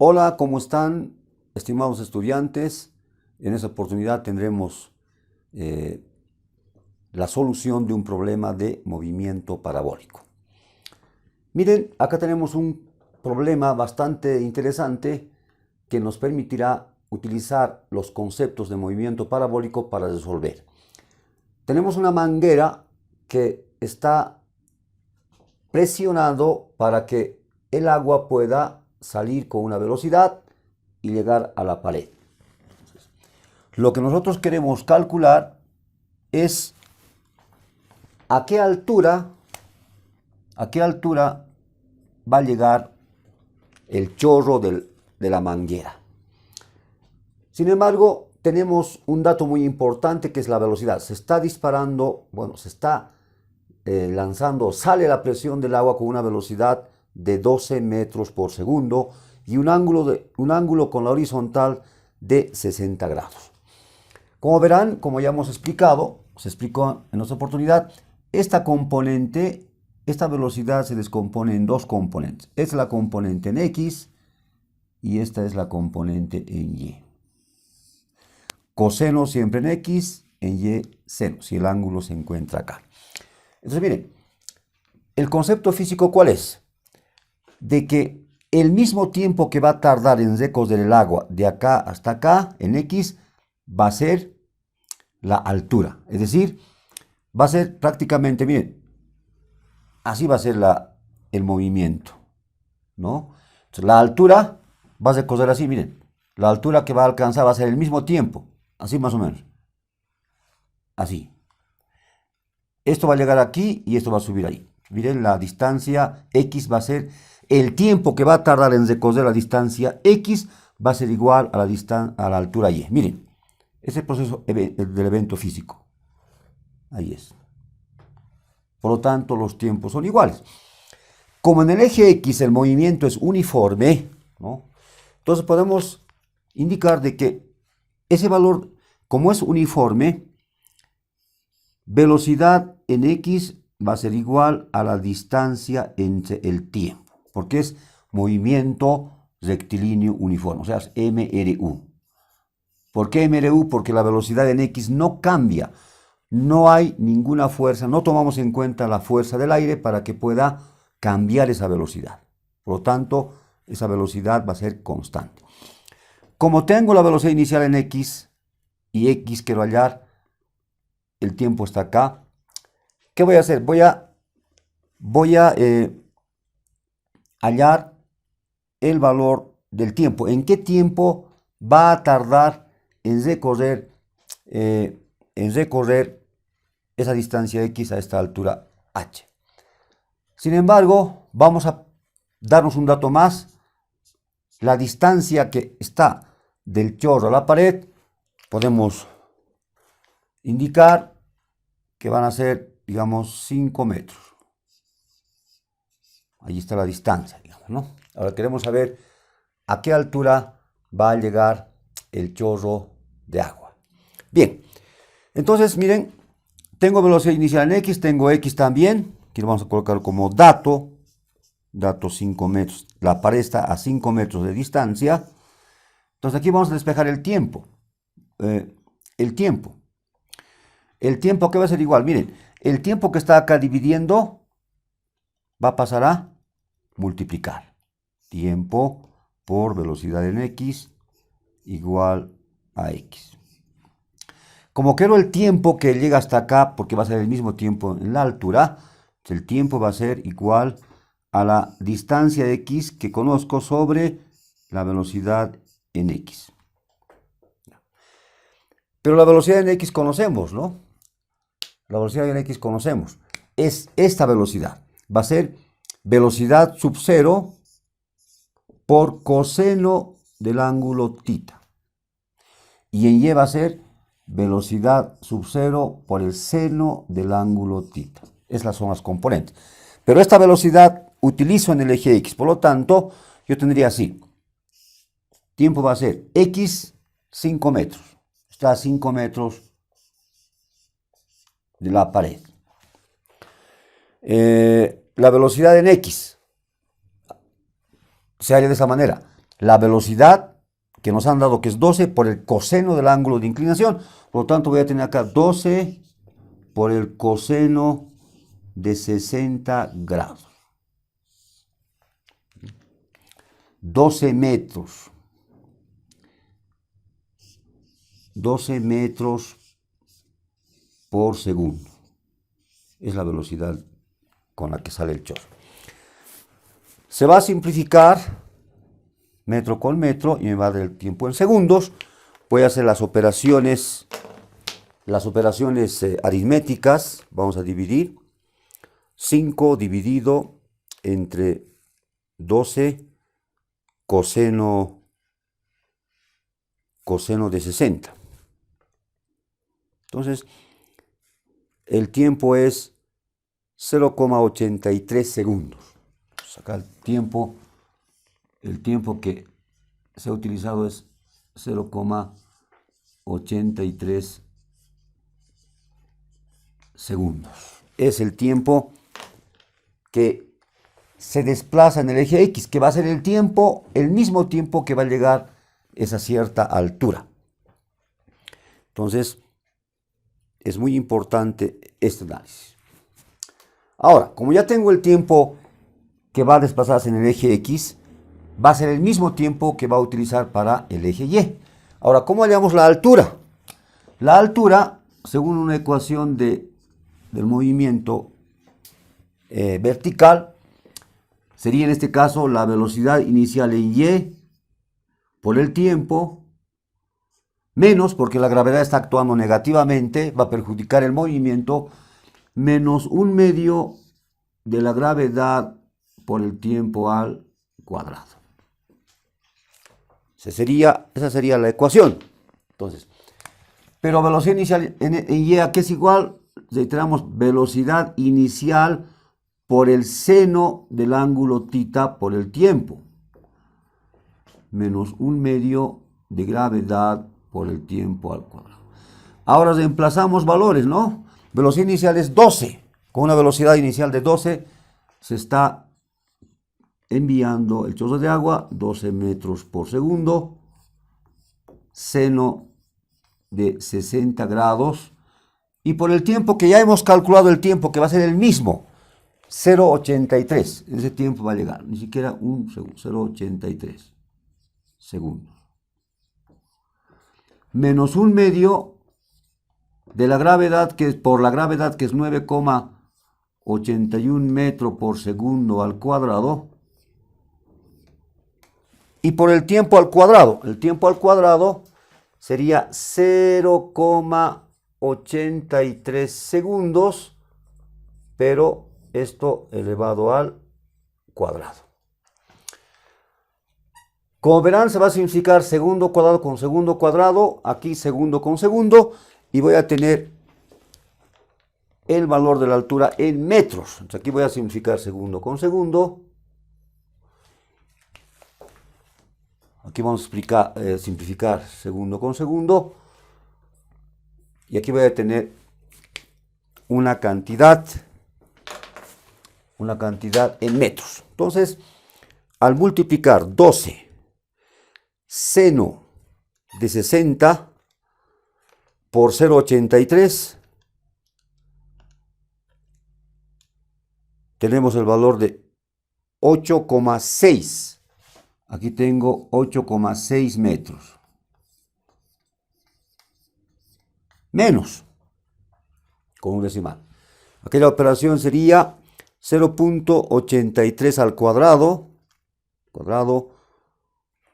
Hola, ¿cómo están, estimados estudiantes? En esta oportunidad tendremos eh, la solución de un problema de movimiento parabólico. Miren, acá tenemos un problema bastante interesante que nos permitirá utilizar los conceptos de movimiento parabólico para resolver. Tenemos una manguera que está presionado para que el agua pueda salir con una velocidad y llegar a la pared. Lo que nosotros queremos calcular es a qué altura va a llegar el chorro de la manguera. Sin embargo, tenemos un dato muy importante que es la velocidad. Se está disparando, se está lanzando, sale la presión del agua con una velocidad de 12 metros por segundo y un ángulo con la horizontal de 60 grados. Como verán, como ya hemos explicado, se explicó en nuestra oportunidad, esta velocidad se descompone en dos componentes. Esta es la componente en X y esta es la componente en Y. Coseno siempre en X, en Y seno, si el ángulo se encuentra acá. Entonces miren, el concepto físico ¿cuál es? De que el mismo tiempo que va a tardar en recoger el agua de acá hasta acá, en X, va a ser la altura. Es decir, va a ser prácticamente, miren, así va a ser el movimiento, ¿no? Entonces, la altura va a recoger así, miren, la altura que va a alcanzar va a ser el mismo tiempo, así más o menos, así. Esto va a llegar aquí y esto va a subir ahí. Miren, la distancia X va a ser, el tiempo que va a tardar en recoger la distancia X va a ser igual a la altura Y. Miren, ese es el proceso del evento físico. Ahí es. Por lo tanto, los tiempos son iguales. Como en el eje X el movimiento es uniforme, ¿no? Entonces podemos indicar de que ese valor, como es uniforme, velocidad en X va a ser igual a la distancia entre el tiempo, porque es movimiento rectilíneo uniforme, o sea, es MRU. ¿Por qué MRU? Porque la velocidad en X no cambia, no hay ninguna fuerza, no tomamos en cuenta la fuerza del aire para que pueda cambiar esa velocidad. Por lo tanto, esa velocidad va a ser constante. Como tengo la velocidad inicial en X y X quiero hallar, el tiempo está acá. ¿Qué voy a hacer? Voy a hallar el valor del tiempo. ¿En qué tiempo va a tardar en recorrer esa distancia X a esta altura H? Sin embargo, vamos a darnos un dato más. La distancia que está del chorro a la pared, podemos indicar que van a ser, digamos, 5 metros. Ahí está la distancia, digamos, ¿no? Ahora queremos saber a qué altura va a llegar el chorro de agua. Bien, entonces, miren, tengo velocidad inicial en X, tengo X también. Aquí lo vamos a colocar como dato 5 metros. La pared está a 5 metros de distancia. Entonces aquí vamos a despejar el tiempo. El tiempo que va a ser igual, miren, el tiempo que está acá dividiendo va a pasar a multiplicar. Tiempo por velocidad en X igual a X. Como quiero el tiempo que llega hasta acá, porque va a ser el mismo tiempo en la altura, el tiempo va a ser igual a la distancia X que conozco sobre la velocidad en X. Pero la velocidad en X conocemos, ¿no? La velocidad en X conocemos. Es esta velocidad. Va a ser velocidad sub 0 por coseno del ángulo θ. Y en Y va a ser velocidad sub 0 por el seno del ángulo θ. Esas son las componentes. Pero esta velocidad utilizo en el eje X. Por lo tanto, yo tendría así. Tiempo va a ser X 5 metros. Está a 5 metros de la pared. La velocidad en X se halla de esa manera. la velocidad que nos han dado, que es 12, por el coseno del ángulo de inclinación. Por lo tanto, voy a tener acá 12 por el coseno de 60 grados. 12 metros. 12 metros por segundo. Es la velocidad con la que sale el chorro. Se va a simplificar metro con metro y me va a dar el tiempo en segundos. Voy a hacer las operaciones aritméticas. Vamos a dividir 5 dividido entre 12 coseno de 60. Entonces, el tiempo es 0,83 segundos. Acá el tiempo que se ha utilizado es 0,83 segundos. Es el tiempo que se desplaza en el eje X, que va a ser el mismo tiempo que va a llegar esa cierta altura. Entonces, es muy importante este análisis. Ahora, como ya tengo el tiempo que va a desplazarse en el eje X, va a ser el mismo tiempo que va a utilizar para el eje Y. Ahora, ¿cómo hallamos la altura? La altura, según una ecuación del movimiento vertical, sería en este caso la velocidad inicial en Y por el tiempo, menos, porque la gravedad está actuando negativamente, va a perjudicar el movimiento, menos 1/2 de la gravedad por el tiempo al cuadrado. Esa sería la ecuación. Entonces, pero velocidad inicial en Y, ¿a qué es igual? Reiteramos, velocidad inicial por el seno del ángulo θ por el tiempo, menos 1/2 de gravedad por el tiempo al cuadrado. Ahora reemplazamos valores, ¿no? Velocidad inicial es 12. Con una velocidad inicial de 12 se está enviando el chorro de agua, 12 metros por segundo, seno de 60 grados, y por el tiempo que ya hemos calculado, el tiempo que va a ser el mismo, 0,83, ese tiempo va a llegar, ni siquiera un segundo, 0,83 segundos. Menos 1/2 de la gravedad, que es 9,81 metros por segundo al cuadrado, y por el tiempo al cuadrado. El tiempo al cuadrado sería 0,83 segundos, pero esto elevado al cuadrado. Como verán, se va a simplificar segundo cuadrado con segundo cuadrado, aquí segundo con segundo, y voy a tener el valor de la altura en metros. Entonces aquí voy a simplificar segundo con segundo. Aquí vamos a simplificar segundo con segundo. Y aquí voy a tener una cantidad en metros. Entonces, al multiplicar 12 seno de 60 por 0,83, tenemos el valor de 8,6. Aquí tengo 8,6 metros. Menos, con un decimal. Aquella operación sería 0,83 al cuadrado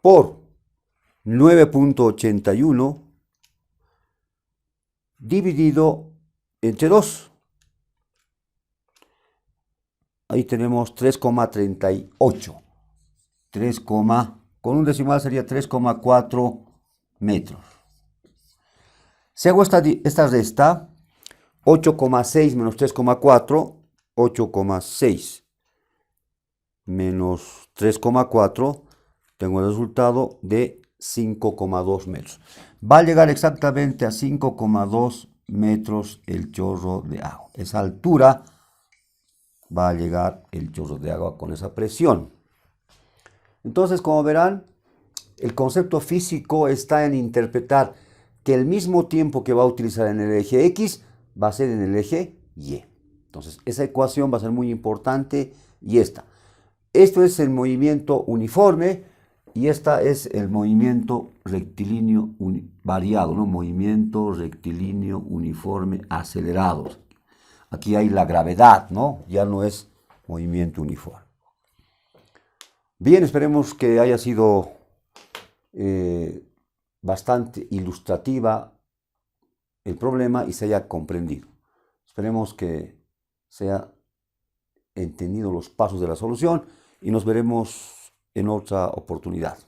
por 9,81 dividido entre 2. Ahí tenemos 3,38. Con un decimal sería 3,4 metros. Si hago esta resta, 8,6 menos 3,4, 8,6 menos 3,4, tengo el resultado de 5,2 metros. Va a llegar exactamente a 5,2 metros el chorro de agua. Esa altura va a llegar el chorro de agua con esa presión. Entonces, como verán, El concepto físico está en interpretar que el mismo tiempo que va a utilizar en el eje X va a ser en el eje Y. Entonces, esa ecuación va a ser muy importante y esta. Esto es el movimiento uniforme y esta es el movimiento rectilíneo variado, ¿no? Movimiento rectilíneo uniforme acelerados. Aquí hay la gravedad, ¿no? Ya no es movimiento uniforme. Bien, esperemos que haya sido bastante ilustrativa el problema y se haya comprendido. Esperemos que se haya entendido los pasos de la solución y nos veremos en otra oportunidad.